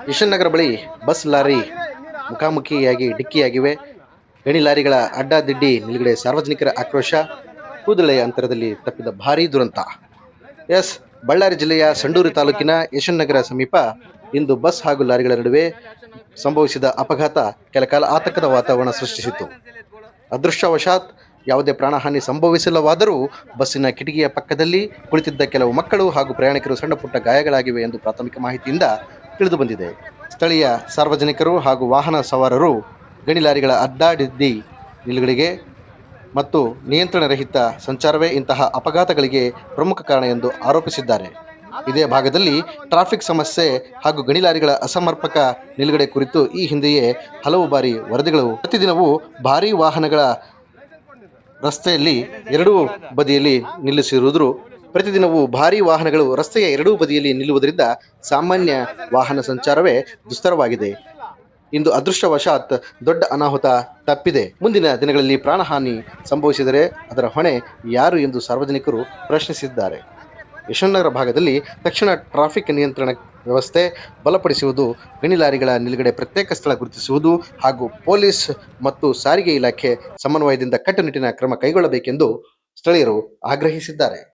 ಯಶವಂತ ನಗರ ಬಳಿ bus lorry ಮುಖಾಮುಖಿಯಾಗಿ ಡಿಕ್ಕಿಯಾಗಿವೆ. ಗಣಿ ಲಾರಿಗಳ ಅಡ್ಡಾದಿಡ್ಡಿ ನಿಲುಗಡೆ, ಸಾರ್ವಜನಿಕರ ಆಕ್ರೋಶ, ಕೂದಲೆಯ ಅಂತರದಲ್ಲಿ ತಪ್ಪಿದ ಭಾರೀ ದುರಂತ. ಬಳ್ಳಾರಿ ಜಿಲ್ಲೆಯ ಸಂಡೂರು ತಾಲೂಕಿನ ಯಶವಂತ ನಗರ ಸಮೀಪ ಇಂದು ಬಸ್ ಹಾಗೂ ಲಾರಿಗಳ ನಡುವೆ ಸಂಭವಿಸಿದ ಅಪಘಾತ ಕೆಲಕಾಲ ಆತಂಕದ ವಾತಾವರಣ ಸೃಷ್ಟಿಸಿತು. ಅದೃಷ್ಟವಶಾತ್ ಯಾವುದೇ ಪ್ರಾಣಹಾನಿ ಸಂಭವಿಸಿಲ್ಲವಾದರೂ ಬಸ್ಸಿನ ಕಿಟಕಿಯ ಪಕ್ಕದಲ್ಲಿ ಕುಳಿತಿದ್ದ ಕೆಲವು ಮಕ್ಕಳು ಹಾಗೂ ಪ್ರಯಾಣಿಕರು ಸಣ್ಣ ಪುಟ್ಟ ಗಾಯಗಳಾಗಿವೆ ಎಂದು ಪ್ರಾಥಮಿಕ ಮಾಹಿತಿಯಿಂದ ತಿಳಿದು ಬಂದಿದೆ. ಸ್ಥಳೀಯ ಸಾರ್ವಜನಿಕರು ಹಾಗೂ ವಾಹನ ಸವಾರರು ಗಣಿ ಲಾರಿಗಳ ಅಡ್ಡಾದಿಡ್ಡಿ ನಿಲುಗಡೆಗೆ ಮತ್ತು ನಿಯಂತ್ರಣ ರಹಿತ ಸಂಚಾರವೇ ಇಂತಹ ಅಪಘಾತಗಳಿಗೆ ಪ್ರಮುಖ ಕಾರಣ ಎಂದು ಆರೋಪಿಸಿದ್ದಾರೆ. ಇದೇ ಭಾಗದಲ್ಲಿ ಟ್ರಾಫಿಕ್ ಸಮಸ್ಯೆ ಹಾಗೂ ಗಣಿ ಲಾರಿಗಳ ಅಸಮರ್ಪಕ ನಿಲುಗಡೆ ಕುರಿತು ಈ ಹಿಂದೆಯೇ ಹಲವು ಬಾರಿ ವರದಿಗಳು. ಪ್ರತಿದಿನವೂ ಭಾರೀ ವಾಹನಗಳ ರಸ್ತೆಯಲ್ಲಿ ಎರಡೂ ಬದಿಯಲ್ಲಿ ರಸ್ತೆಯ ಎರಡೂ ಬದಿಯಲ್ಲಿ ನಿಲ್ಲುವುದರಿಂದ ಸಾಮಾನ್ಯ ವಾಹನ ಸಂಚಾರವೇ ದುಸ್ತರವಾಗಿದೆ. ಇಂದು ಅದೃಷ್ಟವಶಾತ್ ದೊಡ್ಡ ಅನಾಹುತ ತಪ್ಪಿದೆ. ಮುಂದಿನ ದಿನಗಳಲ್ಲಿ ಪ್ರಾಣಹಾನಿ ಸಂಭವಿಸಿದರೆ ಅದರ ಹೊಣೆ ಯಾರು ಎಂದು ಸಾರ್ವಜನಿಕರು ಪ್ರಶ್ನಿಸಿದ್ದಾರೆ. ಯಶವಂತನಗರ ಭಾಗದಲ್ಲಿ ತಕ್ಷಣ ಟ್ರಾಫಿಕ್ ನಿಯಂತ್ರಣ ವ್ಯವಸ್ಥೆ ಬಲಪಡಿಸುವುದು, ಗಣಿ ಲಾರಿಗಳ ನಿಲುಗಡೆ ಪ್ರತ್ಯೇಕ ಸ್ಥಳ ಗುರುತಿಸುವುದು ಹಾಗೂ ಪೊಲೀಸ್ ಮತ್ತು ಸಾರಿಗೆ ಇಲಾಖೆ ಸಮನ್ವಯದಿಂದ ಕಟ್ಟುನಿಟ್ಟಿನ ಕ್ರಮ ಕೈಗೊಳ್ಳಬೇಕೆಂದು ಸ್ಥಳೀಯರು ಆಗ್ರಹಿಸಿದ್ದಾರೆ.